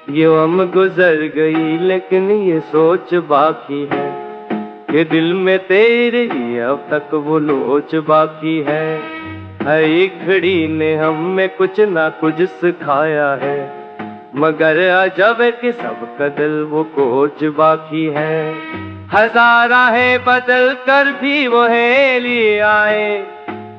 ये हम गुजर गई लेकिन ये सोच बाकी है कि दिल में तेरे अब तक वो लोच बाकी है। हर एक घड़ी ने हमें कुछ ना कुछ सिखाया है, मगर अजब है कि सबका दिल वो कोच बाकी है। हजारा है बदल कर भी वो है लिए आए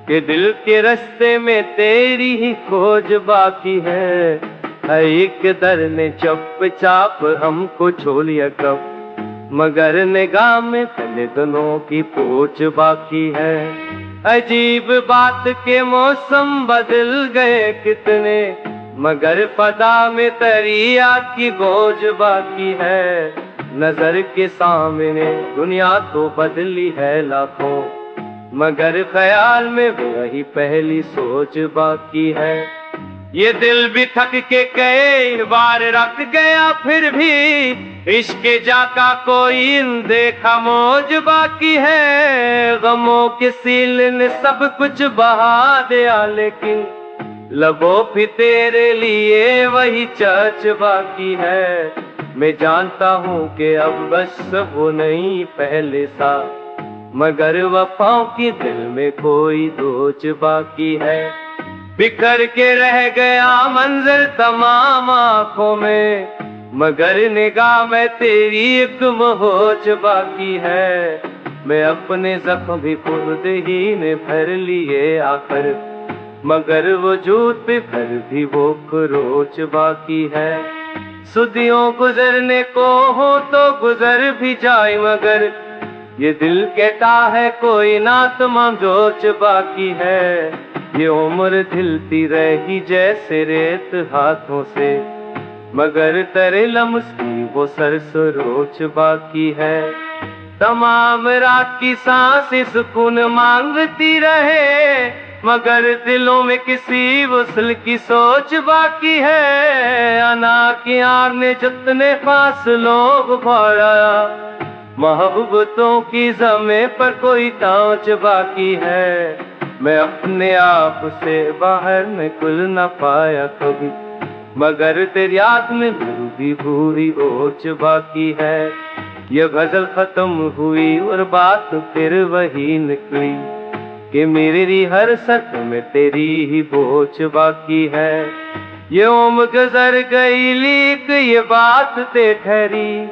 कि दिल के रास्ते में तेरी ही खोज बाकी है। हर एक दर ने चुपचाप हमको छोड़ लिया कब, मगर निगाह में पहले दोनों की पोच बाकी है। अजीब बात के मौसम बदल गए कितने, मगर पता में तरिया की गोज बाकी है। नजर के सामने दुनिया तो बदली है लाखों, मगर ख्याल में वही पहली सोच बाकी है। ये दिल भी थक के कई बार रख गया, फिर भी इश्क जाका कोई देखा मौज बाकी है। गमों के सील ने सब कुछ बहा दिया, लेकिन लबों पे तेरे लिए वही चर्च बाकी है। मैं जानता हूँ कि अब बस वो नहीं पहले सा, मगर वफाओं की दिल में कोई दोच बाकी है। बिखर के रह गया मंजर तमाम आँखों में, मगर निगाह में तेरी एक मोहच बाकी है। मैं अपने जख्म भी खुद ही ने भर लिए आखिर, मगर वजूद पे फिर भी वो खरोच बाकी है। सदियों गुजरने को हो तो गुजर भी जाए, मगर ये दिल कहता है कोई ना तमाम जोच बाकी है। ये उम्र ढलती रही जैसे रेत हाथों से, मगर तेरे लम्स की वो सरसरोच बाकी है। तमाम रात की सांसें सुकून मांगती रहे, मगर दिलों में किसी वसल की सोच बाकी है। अना की आग ने जितने फासलों को बढ़ाया, मोहब्बतों की ज़मीं पर कोई ताज बाकी है। मैं अपने आप से बाहर निकल न पाया कभी, मगर तेरी याद में भी पूरी ओच बाकी है। ये गजल खत्म हुई और बात फिर वही निकली कि मेरी हर सत में तेरी ही बोझ बाकी है। ये उम्र गुजर गई लीक ये बात ते ठहरी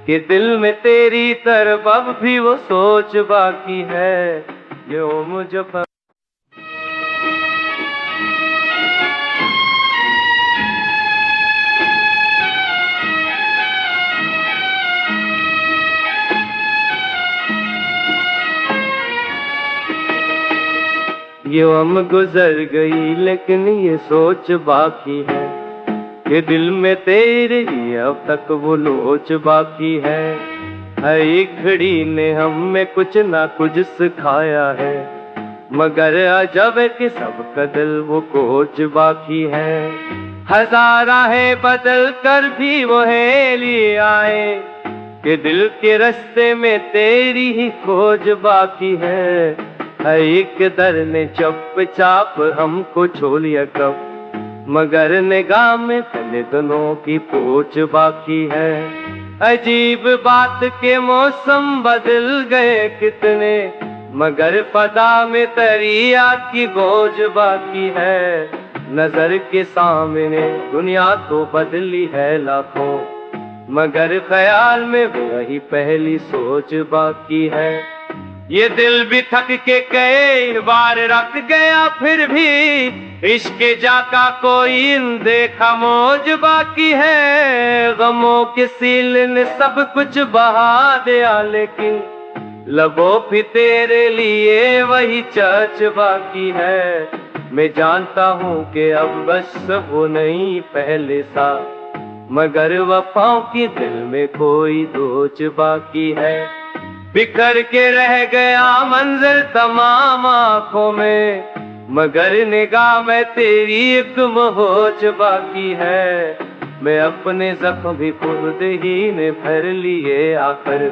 कि दिल में तेरी तरफ अब भी वो सोच बाकी है। ये उम्र जब ये हम गुजर गई लेकिन ये सोच बाकी है कि दिल में तेरे अब तक वो लोच बाकी है। हर एक घड़ी ने हमें कुछ ना कुछ सिखाया है, मगर अजब है कि सबका दिल वो कोच बाकी है। हजारा है बदल कर भी वो है लिए आए कि दिल के रास्ते में तेरी ही खोज बाकी है। हर एक दर ने चुपचाप हमको छोड़ लिया कब, मगर निगाह में पहले दोनों की पोच बाकी है। अजीब बात के मौसम बदल गए कितने, मगर पता में तरिया की गोज बाकी है। नजर के सामने दुनिया तो बदली है लाखों, मगर ख्याल में वही पहली सोच बाकी है। ये दिल भी थक के कई बार रख गया, फिर भी इश्क जाका कोई देखा मौज बाकी है। गमों के सील ने सब कुछ बहा दिया, लेकिन लबों पे तेरे लिए वही चर्च बाकी है। मैं जानता हूँ कि अब बस वो नहीं पहले सा, मगर वफाओं की दिल में कोई दोच बाकी है। बिखर के रह गया मंजर तमाम आँखों में, मगर निगाह में तेरी एक मोहच बाकी है। मैं अपने जख्म भी खुद ही ने भर लिए आखिर,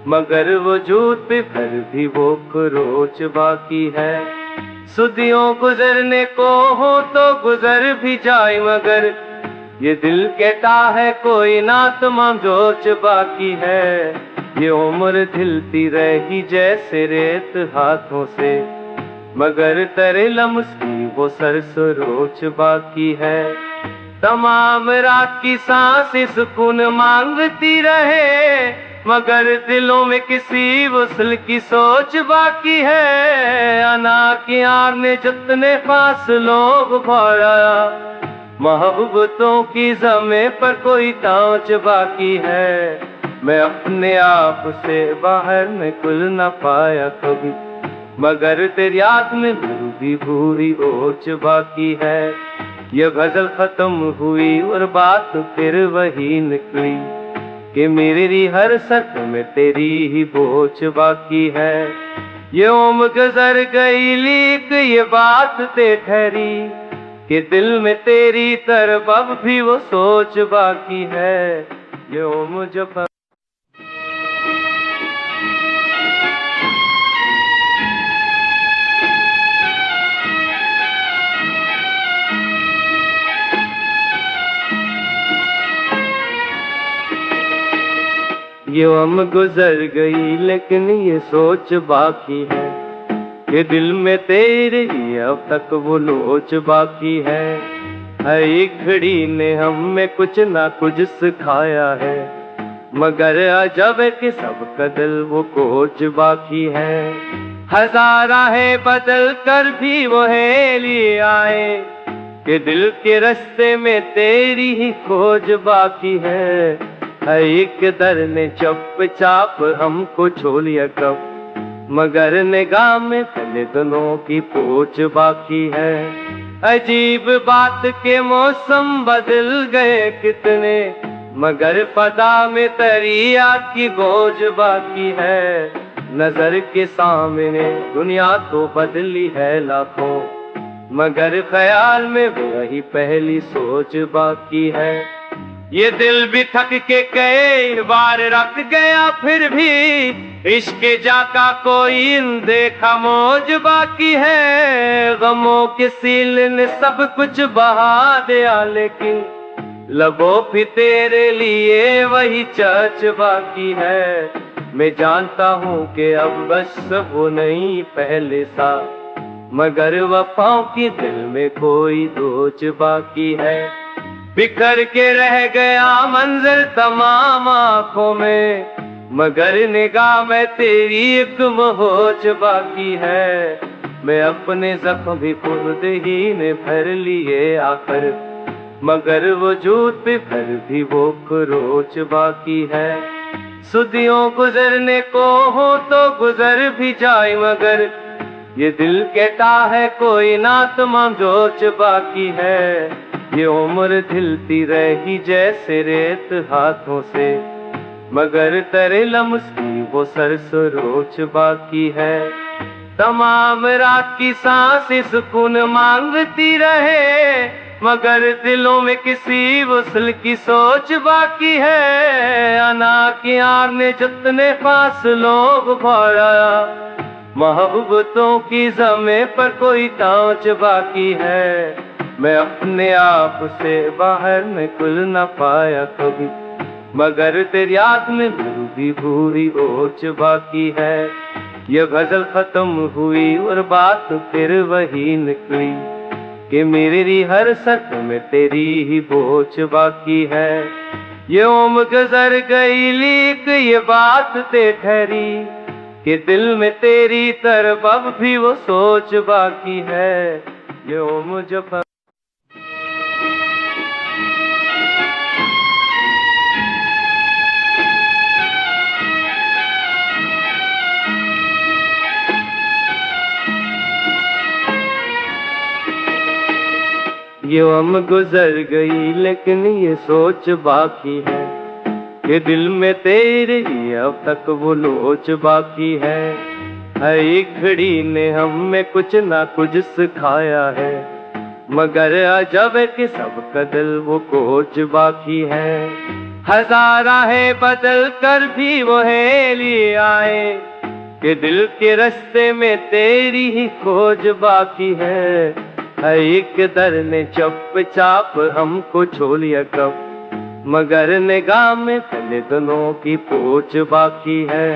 मगर वजूद पे फिर भी वो खरोच बाकी है। सदियों गुजरने को हो तो गुजर भी जाए, मगर ये दिल कहता है कोई ना तमाम जोच बाकी है। ये उम्र ढलती रही जैसे रेत हाथों से, मगर तेरे लम्स की वो सरसरोच बाकी है। तमाम रात की सांसें सुकून मांगती रहे, मगर दिलों में किसी वसल की सोच बाकी है। अना की आड़ ने जितने फासलों को बढ़ाया, मोहब्बतों की ज़मीं पर कोई तांच बाकी है। मैं अपने आप से बाहर निकल न पाया कभी, मगर तेरी याद में भी पूरी ओच बाकी है। ये गजल खत्म हुई और बात फिर वही निकली कि मेरी हर सत में तेरी ही बोझ बाकी है। ये उम्र गुजर गई लीक ये बात ते ठहरी कि दिल में तेरी तरफ अब भी वो सोच बाकी है। ये उम्र जब ये उम्र गुजर गई लेकिन ये सोच बाकी है कि दिल में तेरे अब तक वो लोच बाकी है। हर एक घड़ी ने हमें कुछ ना कुछ सिखाया है, मगर अजब है कि सबका दिल वो कोच बाकी है। हजारा है बदल कर भी वो हेली आए कि दिल के रास्ते में तेरी ही खोज बाकी है। हर एक दर ने चुपचाप हमको छोड़ लिया कब, मगर निगाह में फैले दोनों की पोच बाकी है। अजीब बात के मौसम बदल गए कितने, मगर फदा में तरिया की गोज बाकी है। नजर के सामने दुनिया तो बदली है लाखों, मगर ख्याल में वही पहली सोच बाकी है। ये दिल भी थक के कई बार रख गया, फिर भी इश्क जाका कोई देखा मौज बाकी है। गमों के सील ने सब कुछ बहा दिया, लेकिन लबों पे तेरे लिए वही चर्च बाकी है। मैं जानता हूँ कि अब बस वो नहीं पहले सा, मगर वफाओं की दिल में कोई दोच बाकी है। बिखर के रह गया मंजर तमाम आँखों में, मगर निगाह में तेरी एक मोहच बाकी है। मैं अपने जख्म भी खुद ही ने भर लिए आखिर, मगर वजूद पे फिर भी वो खरोच बाकी है। सदियों गुजरने को हो तो गुजर भी जाए, मगर ये दिल कहता है कोई ना तमाम जोच बाकी है। ये उम्र ढलती रही जैसे रेत हाथों से, मगर तेरे लम्स की वो सरसरोच बाकी है। तमाम रात की सांसें सुकून मांगती रहे, मगर दिलों में किसी वसल की सोच बाकी है। अना की आड़ ने जितने फासलों को बढ़ाया, मोहब्बतों की ज़मीं पर कोई तांच बाकी है। मैं अपने आप से बाहर निकल न पाया कभी, मगर तेरी याद में भी पूरी ओच बाकी है। ये गजल खत्म हुई और बात फिर वही निकली कि मेरी हर सत में तेरी ही बोझ बाकी है। ये उम्र गुजर गई लीक ये बात ते ठहरी कि दिल में तेरी तरफ अब भी वो सोच बाकी है। ये उम्र जब ये उम्र गुजर गई लेकिन ये सोच बाकी है कि दिल में तेरे अब तक वो लोच बाकी है। हर एक घड़ी ने हमें कुछ ना कुछ सिखाया है, मगर अजब है कि सबका दिल वो कोच बाकी है। हजारा है बदल कर भी वो हेली आए कि दिल के रास्ते में तेरी ही खोज बाकी है। है एक दर ने चुपचाप हमको छो लिया कब, मगर निगाह में पहले दोनों की पोच बाकी है।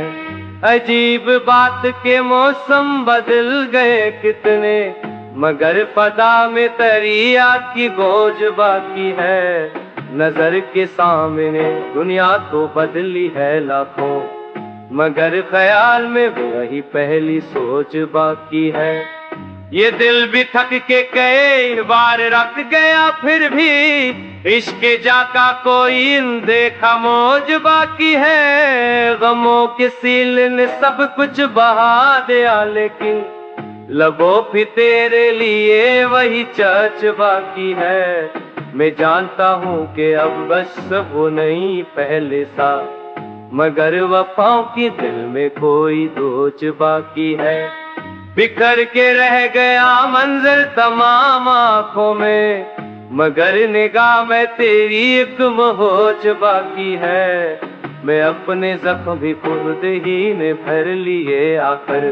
अजीब बात के मौसम बदल गए कितने, मगर फदा में तरिया की गौज बाकी है। नजर के सामने दुनिया तो बदली है लाखों, मगर ख्याल में वही पहली सोच बाकी है। ये दिल भी थक के कई बार रख गया, फिर भी इश्क जाका कोई देखा मौज बाकी है। गमों के सील ने सब कुछ बहा दिया, लेकिन लबों पे तेरे लिए वही चर्च बाकी है। मैं जानता हूँ कि अब बस वो नहीं पहले सा, मगर वफाओं की दिल में कोई दोच बाकी है। बिखर के रह गया मंजर तमाम आँखों में, मगर निगाह में तेरी एक मोहच बाकी है। मैं अपने जख्म भी खुद ही ने भर लिए आकर,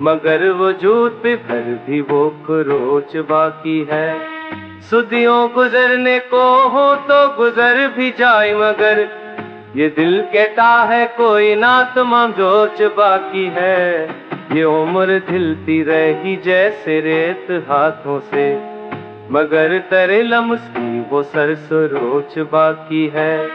मगर वजूद पे फिर भी वो खरोच बाकी है। सदियों गुजरने को हो तो गुजर भी जाए, मगर ये दिल कहता है कोई ना तमाम जोच बाकी है। ये उम्र ढलती रही जैसे रेत हाथों से, मगर तेरे लम्स की वो सरसरोच बाकी है।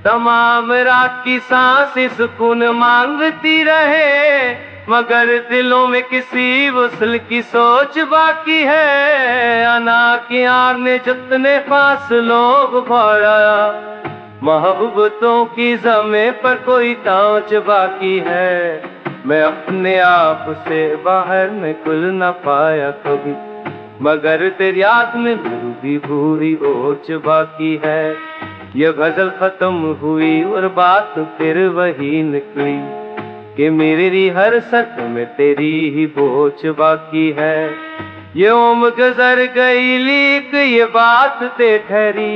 तमाम रात की सांसें सुकून मांगती रहे, मगर दिलों में किसी वसल की सोच बाकी है। अना की आग ने जितने फासलों को बढ़ाया, मोहब्बतों की ज़मीं पर कोई ताज बाकी है। मैं अपने आप से बाहर निकल न पाया कभी, मगर तेरी याद में भी पूरी ओच बाकी है। ये गजल खत्म हुई और बात फिर वही निकली कि मेरी हर सत में तेरी ही बोझ बाकी है। ये उम्र गुजर गई लीक ये बात ते ठहरी,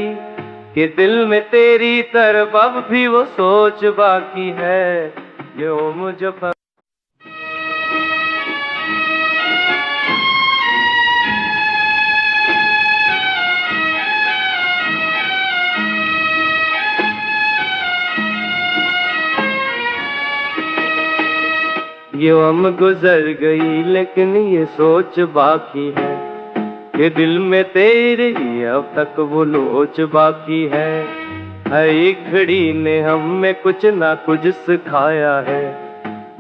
कि दिल में तेरी तरफ अब भी वो सोच बाकी है। ये उम्र जब ये उम्र गुजर गई लेकिन ये सोच बाकी है, कि दिल में तेरे अब तक वो लोच बाकी है। हर एक घड़ी ने हमें कुछ ना कुछ सिखाया है,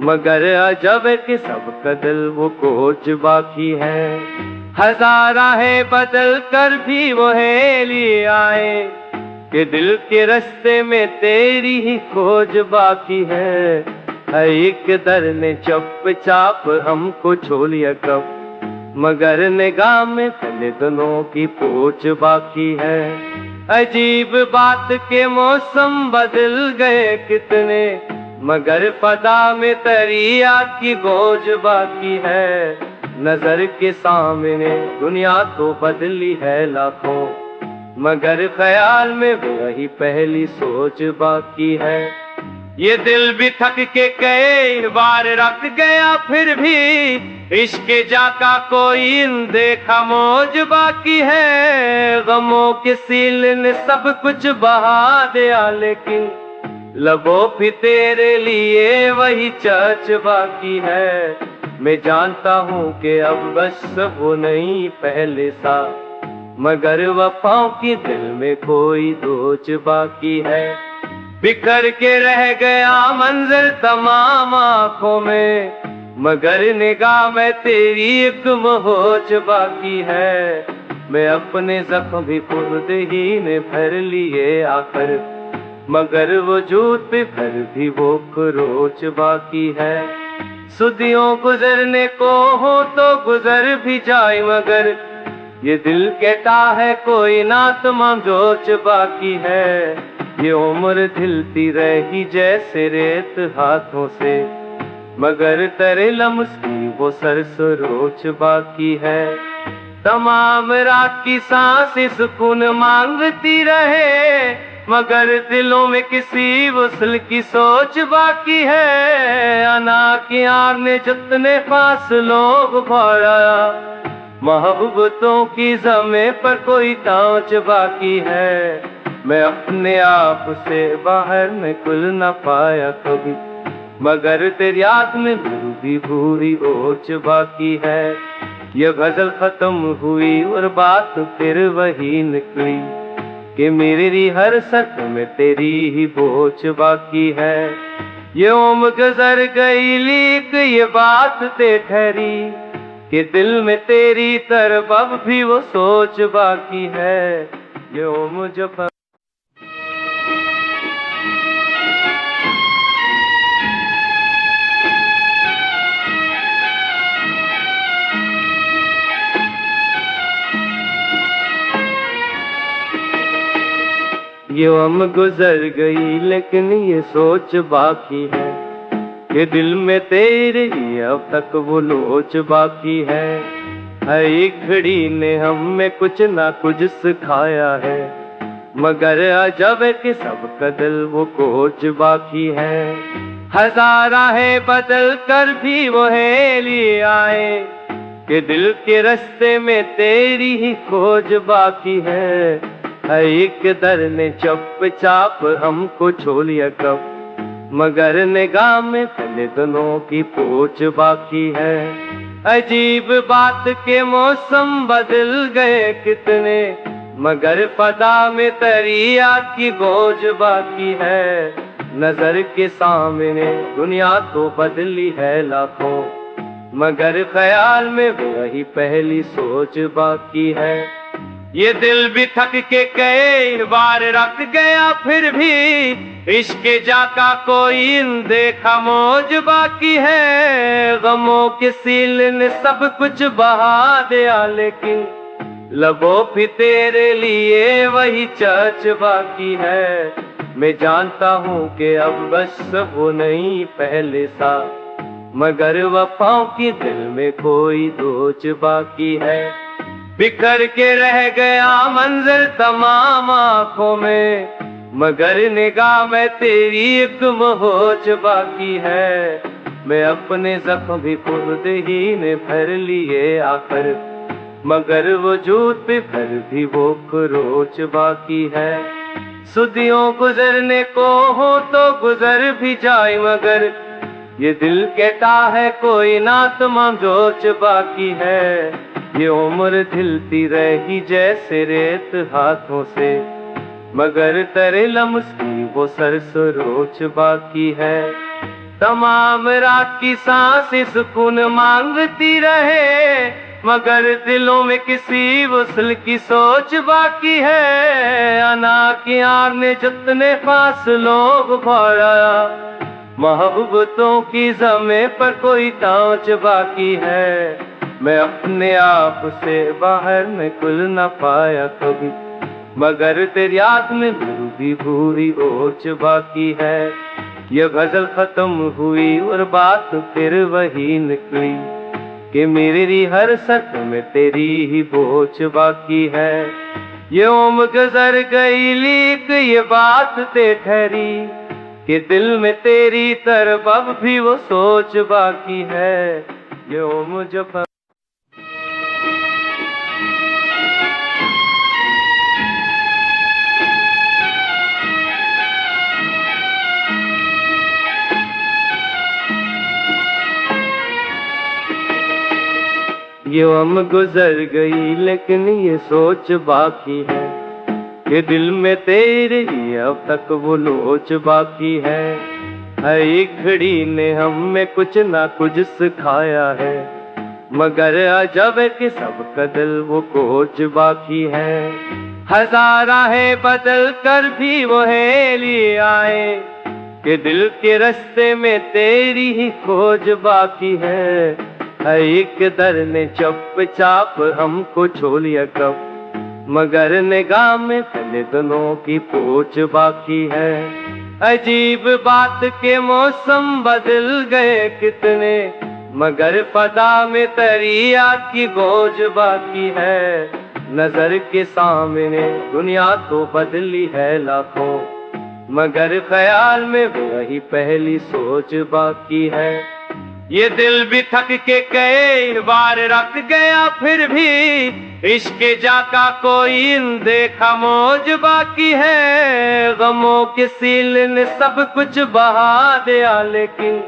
मगर अजब है कि सबका दिल वो कोच बाकी है। हजार है बदल कर भी वो हेली आए, कि दिल के रास्ते में तेरी ही खोज बाकी है। हर एक दर ने चुपचाप हमको छो लिया कब, मगर निगाह में पहले दोनों की पोच बाकी है। अजीब बात के मौसम बदल गए कितने, मगर फदा में तरिया की गौज बाकी है। नजर के सामने दुनिया तो बदली है लाखों, मगर ख्याल में वही पहली सोच बाकी है। ये दिल भी थक के कई बार रख गया, फिर भी इश्क जाका कोई देखा मौज बाकी है। गमों के सील ने सब कुछ बहा दिया, लेकिन लबों पे तेरे लिए वही चर्च बाकी है। मैं जानता हूँ कि अब बस वो नहीं पहले सा, मगर वफाओं की दिल में कोई दोच बाकी है। बिखर के रह गया मंजर तमाम आँखों में, मगर निगाह में तेरी एक मोहच बाकी है। मैं अपने जख्म भी खुद ही ने भर लिए आकर, मगर वजूद पे फिर भी वो खरोच बाकी है। सदियों गुजरने को हो तो गुजर भी जाए, मगर ये दिल कहता है कोई ना तमाम जोच बाकी है। ये उम्र ढलती रही जैसे रेत हाथों से, मगर तेरे लम्स की वो सरसरोच बाकी है। तमाम रात की सांसें सुकून मांगती रहे, मगर दिलों में किसी वसल की सोच बाकी है। अना की आग ने जितने फासलों को बढ़ाया, मोहब्बतों की ज़मीं पर कोई तांच बाकी है। मैं अपने आप से बाहर निकल न पाया कभी, मगर तेरी याद में भी भूरी ओच बाकी है। ये गजल खत्म हुई और बात फिर वही निकली कि मेरी हर सच में तेरी ही बोझ बाकी है। ये उम्र गुजर गई लीक ये बात ते ठहरी कि दिल में तेरी तरफ अब भी वो सोच बाकी है। ये उम्र जो ये उम्र गुजर गई लेकिन ये सोच बाकी है कि दिल में तेरे अब तक वो लोच बाकी है। हर एक घड़ी ने हमें कुछ ना कुछ सिखाया है, मगर अजब है कि सबका दिल वो कोच बाकी है। हजारा है बदल कर भी वो है लिए आए कि दिल के रास्ते में तेरी ही खोज बाकी है। हर एक दर ने चुपचाप हमको छो लिया कब, मगर निगाह में फैले दोनों की पोच बाकी है। अजीब बात के मौसम बदल गए कितने, मगर फदा में तरिया की गोज बाकी है। नजर के सामने दुनिया तो बदली है लाखों, मगर ख्याल में वही पहली सोच बाकी है। ये दिल भी थक के कई बार रख गया, फिर भी इश्क जाका कोई देखा मौज बाकी है। गमों के सील ने सब कुछ बहा दिया, लेकिन लबों पे तेरे लिए वही चर्च बाकी है। मैं जानता हूँ कि अब बस वो नहीं पहले सा, मगर वफाओं की दिल में कोई दोच बाकी है। बिखर के रह गया मंजर तमाम आँखों में, मगर निगाह में तेरी एक मोहच बाकी है। मैं अपने जख्म भी खुद ही ने भर लिए आकर, मगर वजूद पे फिर भी वो खरोच बाकी है। सदियों गुजरने को हो तो गुजर भी जाए, मगर ये दिल कहता है कोई ना तमाम जोच बाकी है। ये उम्र ढलती रही जैसे रेत हाथों से, मगर तेरे लम्स की वो सरसरोच बाकी है। तमाम रात की सांसें सुकून मांगती रहे, मगर दिलों में किसी वसल की सोच बाकी है। अना की आग ने जितने फासलों को बढ़ाया, मोहब्बतों की ज़मीं पर कोई तांच बाकी है। मैं अपने आप से बाहर निकल न पाया कभी, मगर तेरी याद में भी भूरी ओच बाकी है। ये गजल खत्म हुई और बात फिर वही निकली कि मेरी हर सच में तेरी ही बोझ बाकी है। ये उम्र गुजर गई लीक ये बात ते ठहरी कि दिल में तेरी तरफ अब भी वो सोच बाकी है। ये उम्र जब ये उम्र गुजर गई लेकिन ये सोच बाकी है कि दिल में तेरे अब तक वो लोच बाकी है। हर एक घड़ी ने हमें कुछ ना कुछ सिखाया है, मगर अजब है कि सबका दिल वो कोच बाकी है। हजारा है बदल कर भी वो है लिए आए कि दिल के रास्ते में तेरी ही खोज बाकी है। हर एक दर ने चुपचाप हमको छो लिया कब, मगर निगाह में फैले दोनों की पोच बाकी है। अजीब बात के मौसम बदल गए कितने, मगर फदा में तरिया की गोज बाकी है। नजर के सामने दुनिया तो बदली है लाखों, मगर ख्याल में वही पहली सोच बाकी है। ये दिल भी थक के कई बार रख गया, फिर भी इश्क जाका कोई देखा मौज बाकी है। गमों के सील ने सब कुछ बहा दिया, लेकिन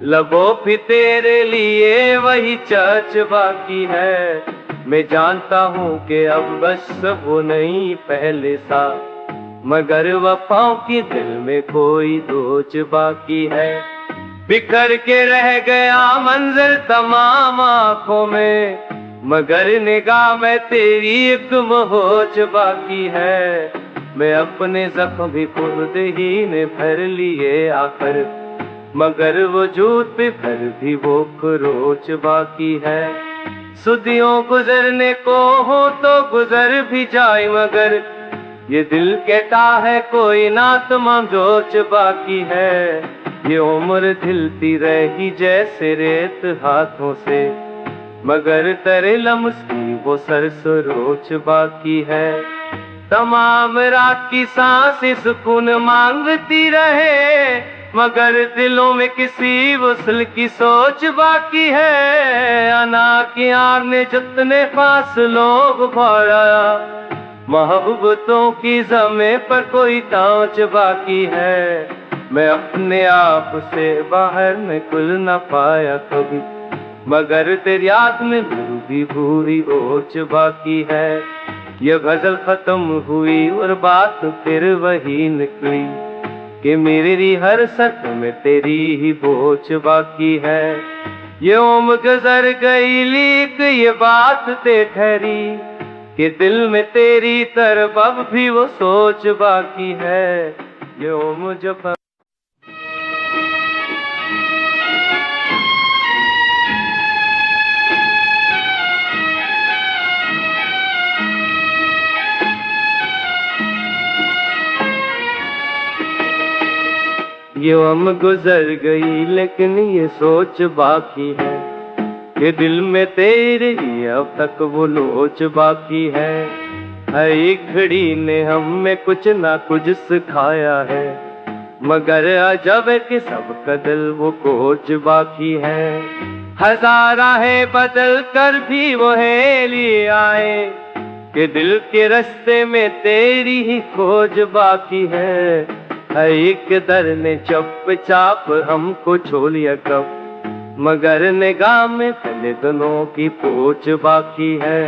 लबों पे तेरे लिए वही चर्च बाकी है। मैं जानता हूँ कि अब बस वो नहीं पहले सा, मगर वफाओं की दिल में कोई दोच बाकी है। बिखर के रह गया मंजर तमाम आँखों में, मगर निगाह में तेरी एक मोहच बाकी है। मैं अपने जख्म भी खुद ही ने भर लिए आकर, मगर वजूद पे फिर भी वो खरोच बाकी है। सदियों गुजरने को हो तो गुजर भी जाए, मगर ये दिल कहता है कोई ना तमाम जोच बाकी है। ये उम्र ढलती रही जैसे रेत हाथों से, मगर तेरे लम्स की वो सरसरोच बाकी है। तमाम रात की सांसें सुकून मांगती रहे, मगर दिलों में किसी वसल की सोच बाकी है। अना की आग ने जितने फासलों को बढ़ाया, मोहब्बतों की ज़मीं पर कोई तांच बाकी है। मैं अपने आप से बाहर निकल न पाया कभी, मगर तेरी याद में भी पूरी ओच बाकी है। ये गजल खत्म हुई और बात फिर वही निकली कि मेरी हर सत में तेरी ही बोझ बाकी है। ये उम्र गुजर गई लीक ये बात ते ठहरी, कि दिल में तेरी तरफ अब भी वो सोच बाकी है। ये उम्र जब ये उम्र गुजर गई लेकिन ये सोच बाकी है, कि दिल में तेरे अब तक वो लोच बाकी है। हर एक घड़ी ने हमें कुछ ना कुछ सिखाया है, मगर अजब है कि सबका दिल वो कोच बाकी है। हजारा है बदल कर भी वो है लिए आए, कि दिल के रास्ते में तेरी ही खोज बाकी है। हर एक दर ने चुपचाप हमको छोड़ लिया कब, मगर निगाह में फैले दोनों की पोच बाकी है।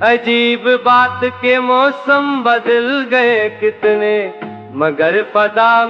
अजीब बात के मौसम बदल गए कितने, मगर पता